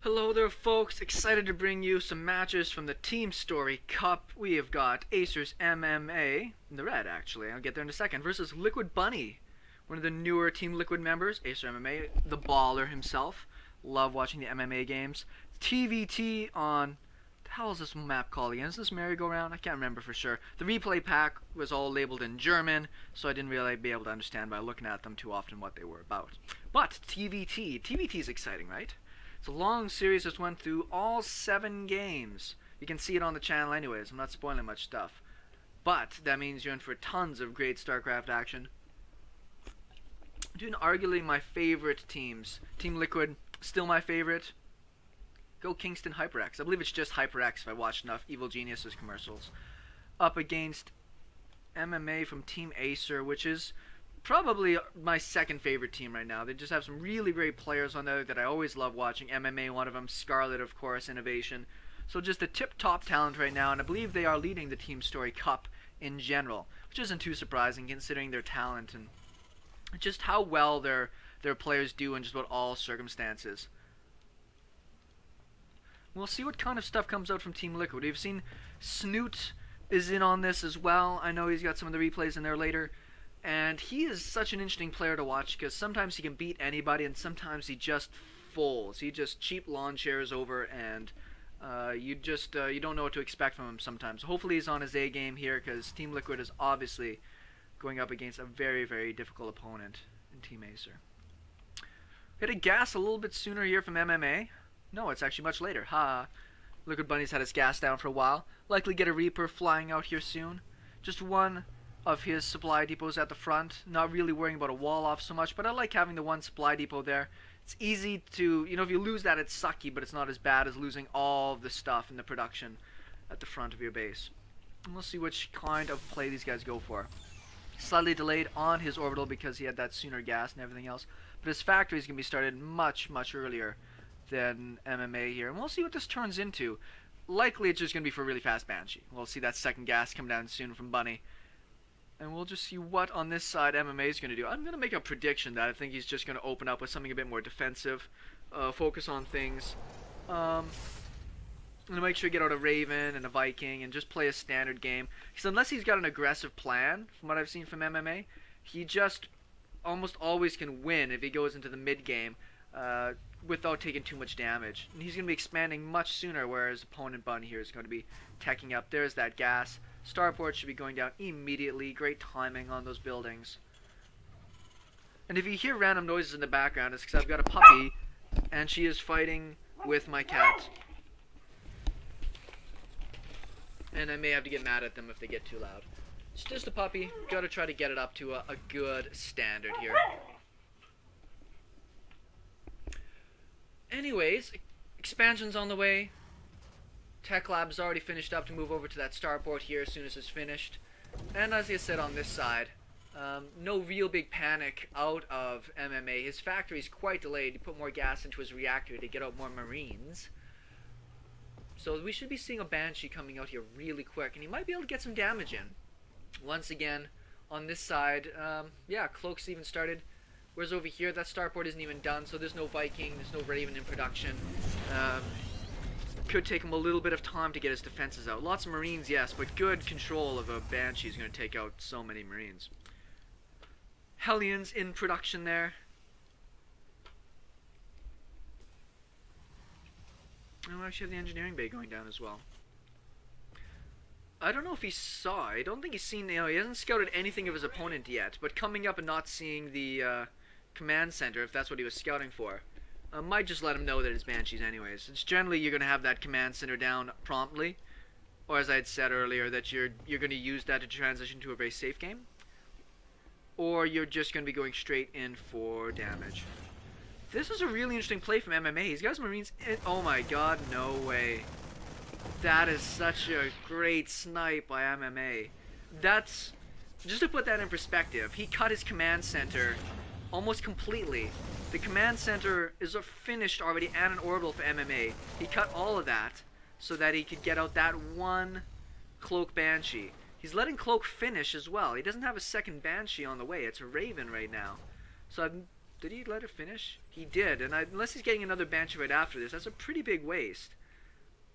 Hello there folks, excited to bring you some matches from the Teamstory Cup. We have got Acer's MMA, in the red actually, I'll get there in a second, versus Liquid Bunny, one of the newer Team Liquid members, Acer MMA, the baller himself. Love watching the MMA games. TVT on, the hell is this map called again? Is this merry-go-round? I can't remember for sure. The replay pack was all labeled in German, so I didn't really be able to understand by looking at them too often what they were about. But TVT is exciting, right? It's a long series that went through all 7 games. You can see it on the channel anyways. I'm not spoiling much stuff. But that means you're in for tons of great Starcraft action. Doing arguably my favorite teams. Team Liquid, still my favorite. Go Kingston HyperX. I believe it's just HyperX if I watched enough Evil Geniuses commercials. Up against MMA from Team Acer, which is probably my second favorite team right now. They just have some really great players on there that I always love watching. MMA, one of them. Scarlet, of course. Innovation. So just the tip-top talent right now, and I believe they are leading the Teamstory Cup in general, which isn't too surprising considering their talent and just how well their players do in just about all circumstances. We'll see what kind of stuff comes out from Team Liquid. We've seen Snoot is in on this as well. I know he's got some of the replays in there later. And he is such an interesting player to watch because sometimes he can beat anybody and sometimes he just folds. He just cheap lawn chairs over and you don't know what to expect from him sometimes. Hopefully he's on his A game here because Team Liquid is obviously going up against a very, very difficult opponent in Team Acer. Hit a gas a little bit sooner here from MMA. No, it's actually much later. Ha! Liquid Bunny's had his gas down for a while. Likely get a Reaper flying out here soon. Just one of his supply depots at the front. Not really worrying about a wall off so much, but I like having the one supply depot there. It's easy to, you know, if you lose that it's sucky, but it's not as bad as losing all of the stuff in the production at the front of your base. And we'll see which kind of play these guys go for. Slightly delayed on his orbital because he had that sooner gas and everything else, but his factory is going to be started much earlier than MMA here, and we'll see what this turns into. Likely it's just going to be for a really fast Banshee. We'll see that second gas come down soon from Bunny. And we'll just see what on this side MMA is going to do. I'm going to make a prediction that I think he's just going to open up with something a bit more defensive. Focus on things. I'm going to make sure to get out a Raven and a Viking and just play a standard game. Because unless he's got an aggressive plan, from what I've seen from MMA, he just almost always can win if he goes into the mid game without taking too much damage. And he's going to be expanding much sooner, whereas opponent Bunny here is going to be teching up. There's that gas. Starport should be going down immediately. Great timing on those buildings. And if you hear random noises in the background, it's because I've got a puppy, and she is fighting with my cat. And I may have to get mad at them if they get too loud. It's just a puppy. Gotta try to get it up to a good standard here. Anyways, expansion's on the way. Tech Lab's already finished up to move over to that starport here as soon as it's finished. And as I said on this side, no real big panic out of MMA. His factory's quite delayed. He put more gas into his reactor to get out more Marines. So we should be seeing a Banshee coming out here really quick, and he might be able to get some damage in. Once again, on this side, yeah, Cloak's even started. Whereas over here, that starport isn't even done, so there's no Viking, there's no Raven in production. Could take him a little bit of time to get his defenses out. Lots of Marines, yes, but good control of a Banshee is going to take out so many Marines. Hellions in production there. And we actually have the engineering bay going down as well. I don't know if he saw. I don't think he's seen, you know, he hasn't scouted anything of his opponent yet, but coming up and not seeing the command center, if that's what he was scouting for, might just let him know that it's Banshees anyways. It's generally you're going to have that command center down promptly, or as I had said earlier, that you're going to use that to transition to a very safe game, or you're just going to be going straight in for damage. This is a really interesting play from MMA. He's got his Marines in. Oh my god, no way. That is such a great snipe by MMA. That's, just to put that in perspective, he cut his command center almost completely. The command center is finished already and an orbital for MMA. He cut all of that so that he could get out that one Cloak Banshee. He's letting Cloak finish as well. He doesn't have a second Banshee on the way. It's a Raven right now. So Did he let it finish? He did, and unless he's getting another Banshee right after this, that's a pretty big waste.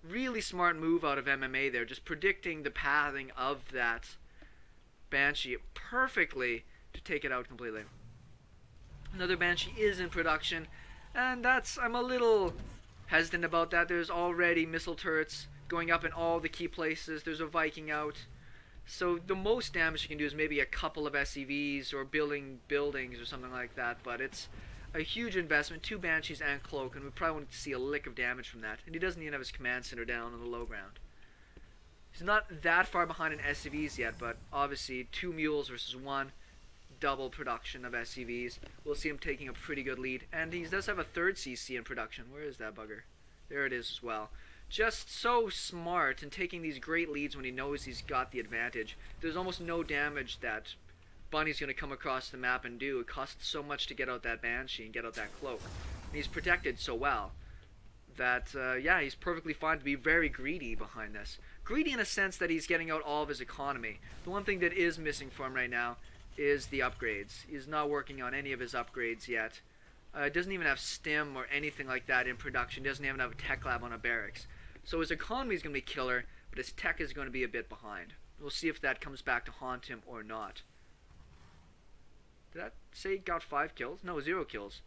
Really smart move out of MMA there, just predicting the pathing of that Banshee perfectly to take it out completely. Another Banshee is in production, and I'm a little hesitant about that. There's already missile turrets going up in all the key places. There's a Viking out. So the most damage you can do is maybe a couple of SCVs or building buildings or something like that, but it's a huge investment, 2 Banshees and Cloak, and we probably won't see a lick of damage from that. And he doesn't even have his command center down on the low ground. He's not that far behind in SCVs yet, but obviously 2 Mules versus 1, double production of SCVs. We'll see him taking a pretty good lead, and he does have a 3rd CC in production. Where is that bugger? There it is as well. Just so smart in taking these great leads when he knows he's got the advantage. There's almost no damage that Bunny's going to come across the map and do. It costs so much to get out that Banshee and get out that Cloak. And he's protected so well that, yeah, he's perfectly fine to be very greedy behind this. Greedy in a sense that he's getting out all of his economy. The one thing that is missing for him right now is the upgrades. He's not working on any of his upgrades yet. Doesn't even have stim or anything like that in production. Doesn't even have a tech lab on a barracks. So his economy is going to be killer, but his tech is going to be a bit behind. We'll see if that comes back to haunt him or not. Did that say he got 5 kills? No, 0 kills.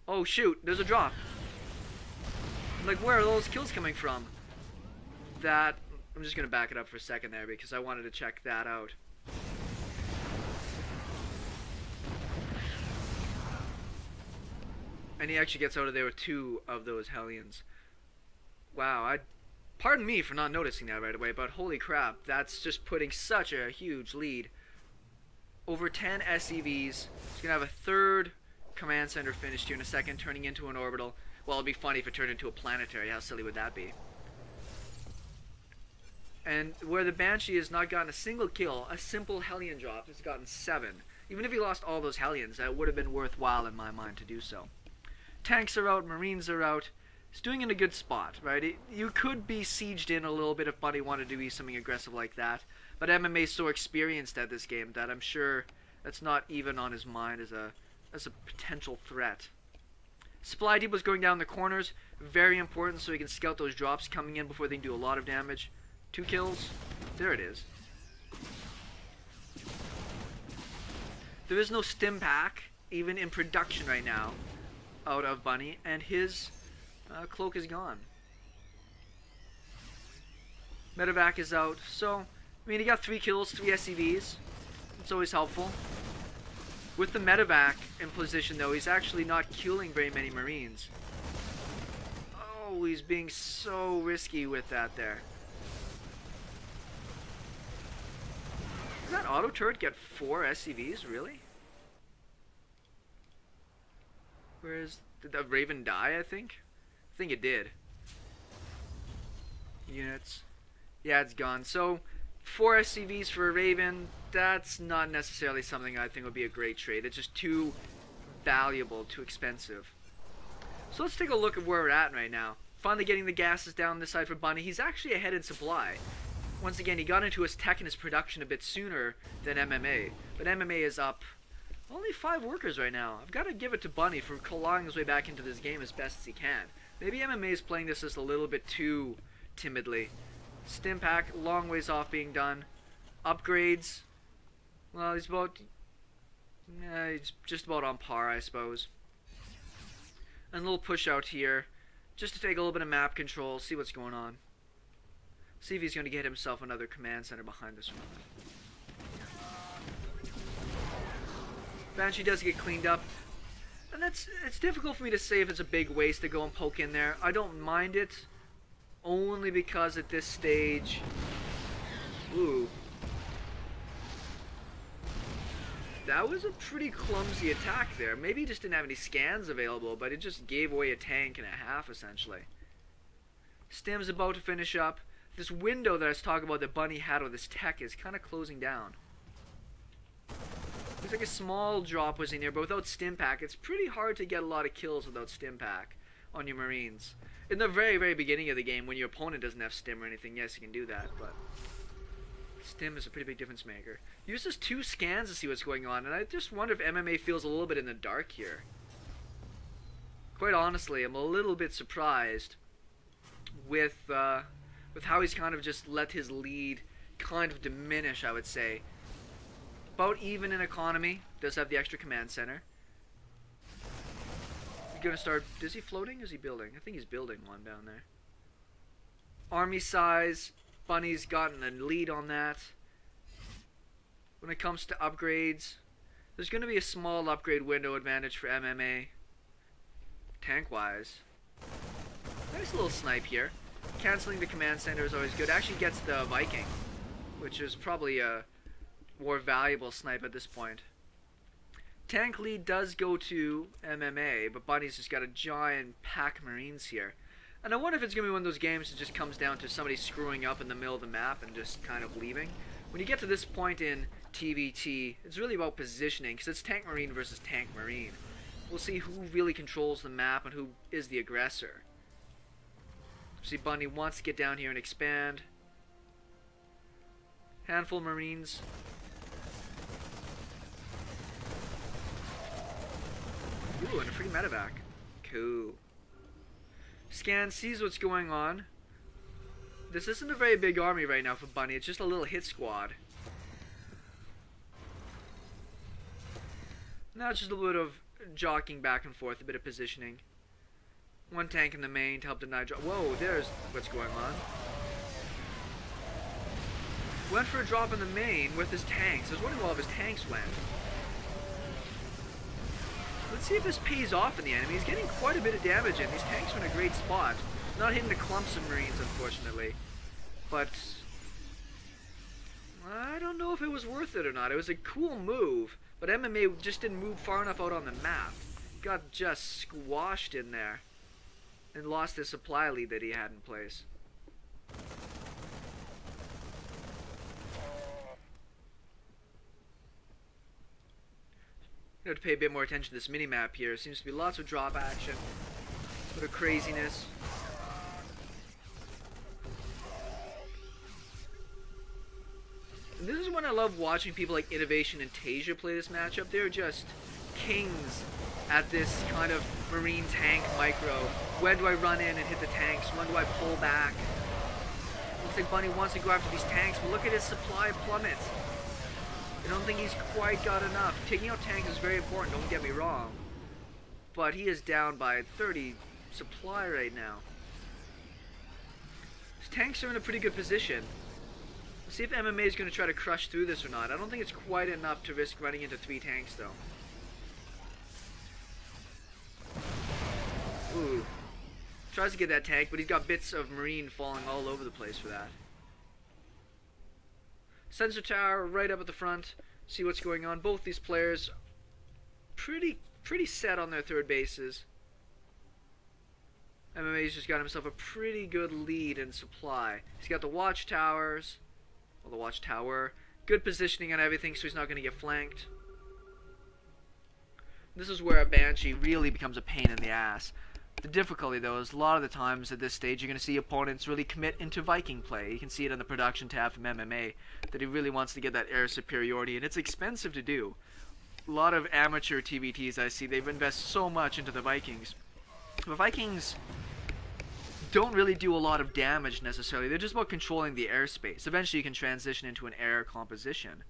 Oh shoot, there's a drop. Like, where are those kills coming from? I'm just going to back it up for a second there because I wanted to check that out. And he actually gets out of there with 2 of those Hellions. Wow, pardon me for not noticing that right away, but holy crap, that's just putting such a huge lead. Over 10 SCVs. He's going to have a 3rd command center finished here in a second, turning into an orbital. Well, it'd be funny if it turned into a planetary. How silly would that be? And where the Banshee has not gotten a single kill, a simple Hellion drop has gotten 7. Even if he lost all those Hellions, that would have been worthwhile in my mind to do so. Tanks are out, Marines are out. He's doing in a good spot, right? You could be sieged in a little bit if Bunny wanted to do something aggressive like that. But MMA is so experienced at this game that I'm sure that's not even on his mind as a potential threat. Supply depot is going down the corners. Very important so he can scout those drops coming in before they can do a lot of damage. 2 kills. There it is. There is no stim pack, even in production right now, out of Bunny, and his Cloak is gone. Medevac is out, so, I mean, he got 3 kills, 3 SCVs. It's always helpful. With the Medevac in position, though, he's actually not killing very many Marines. Oh, he's being so risky with that there. Does that auto turret get 4 SCVs, really? Did the Raven die, I think? I think it did. Units. Yeah, it's gone. So, 4 SCVs for a Raven, that's not necessarily something I think would be a great trade. It's just too valuable, too expensive. So let's take a look at where we're at right now. Finally getting the gases down this side for Bunny. He's actually ahead in supply. Once again, he got into his tech and his production a bit sooner than MMA. But MMA is up only 5 workers right now. I've got to give it to Bunny for clawing his way back into this game as best as he can. Maybe MMA is playing this just a little bit too timidly. Stim pack, long ways off being done. Upgrades, well, he's just about on par, I suppose. And a little push out here, just to take a little bit of map control, see what's going on. See if he's going to get himself another command center behind this one. Banshee does get cleaned up. And it's difficult for me to say if it's a big waste to go and poke in there. I don't mind it, only because at this stage... Ooh. That was a pretty clumsy attack there. Maybe he just didn't have any scans available, but it just gave away a tank and a half, essentially. Stim's about to finish up. This window that I was talking about that Bunny had with his tech is kind of closing down. Looks like a small drop was in here, but without stim pack, it's pretty hard to get a lot of kills without stim pack on your Marines. In the very, very beginning of the game, when your opponent doesn't have stim or anything, yes, you can do that, but stim is a pretty big difference maker. Uses 2 scans to see what's going on, and I just wonder if MMA feels a little bit in the dark here. quite honestly, I'm a little bit surprised with how he's kind of just let his lead kind of diminish, I would say. About even in economy, does have the extra command center. He's gonna start, is he floating or is he building? I think he's building one down there. Army size, Bunny's gotten a lead on that. When it comes to upgrades, there's going to be a small upgrade window advantage for MMA. Tank-wise, nice little snipe here. Canceling the command center is always good. Actually gets the Viking, which is probably a more valuable snipe at this point. Tank lead does go to MMA, but Bunny's just got a giant pack of Marines here. And I wonder if it's going to be one of those games that just comes down to somebody screwing up in the middle of the map and just kind of leaving. When you get to this point in TVT, it's really about positioning, because it's Tank Marine versus Tank Marine. We'll see who really controls the map and who is the aggressor. See, Bunny wants to get down here and expand. Handful of Marines. Ooh, and a free medevac. Cool. Scan sees what's going on. This isn't a very big army right now for Bunny. It's just a little hit squad. Now it's just a little bit of jockeying back and forth, a bit of positioning. One tank in the main to help deny drop. Whoa, there's what's going on. Went for a drop in the main with his tanks. I was wondering where all of his tanks went. Let's see if this pays off in the enemy. He's getting quite a bit of damage in. These tanks are in a great spot. Not hitting the clumps of Marines, unfortunately. But I don't know if it was worth it or not. It was a cool move, but MMA just didn't move far enough out on the map. Got just squashed in there and lost his supply lead that he had in place. You have to pay a bit more attention to this mini-map here. Seems to be lots of drop action, a bit of craziness. And this is when I love watching people like Innovation and Tasia play this matchup. They're just kings at this kind of marine tank micro. When do I run in and hit the tanks? When do I pull back? Looks like Bunny wants to go after these tanks, but look at his supply plummet. I don't think he's quite got enough. Taking out tanks is very important, don't get me wrong. But he is down by 30 supply right now. His tanks are in a pretty good position. Let's see if MMA is going to try to crush through this or not. I don't think it's quite enough to risk running into 3 tanks though. Ooh. Tries to get that tank, but he's got bits of Marine falling all over the place for that. Sensor tower right up at the front. See what's going on. Both these players pretty set on their third bases. MMA's just got himself a pretty good lead in supply. He's got the watchtowers. Well, the watchtower. Good positioning on everything, so he's not going to get flanked. This is where a Banshee really becomes a pain in the ass. The difficulty, though, is a lot of the times at this stage you're going to see opponents really commit into Viking play. You can see it on the production tab from MMA, that he really wants to get that air superiority, and it's expensive to do. A lot of amateur TVTs I see, they've invested so much into the Vikings. The Vikings don't really do a lot of damage necessarily. They're just about controlling the airspace. Eventually you can transition into an air composition.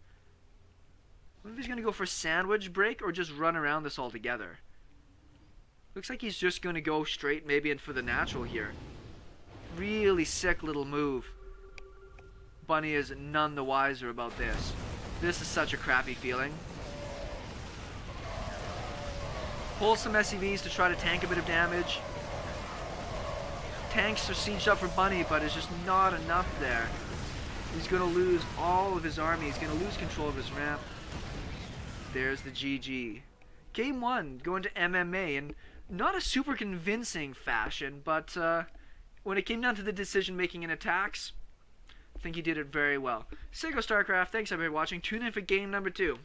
I wonder if he's going to go for sandwich break or just run around this altogether. Looks like he's just going to go straight maybe in for the natural here. Really sick little move. Bunny is none the wiser about this. This is such a crappy feeling. Pull some SCVs to try to tank a bit of damage. Tanks are sieged up for Bunny, but it's just not enough there. He's going to lose all of his army. He's going to lose control of his ramp. There's the GG. Game 1 going to MMA, and not a super convincing fashion, but when it came down to the decision making and attacks, I think he did it very well. SeKo Starcraft, thanks everybody for watching. Tune in for game number 2.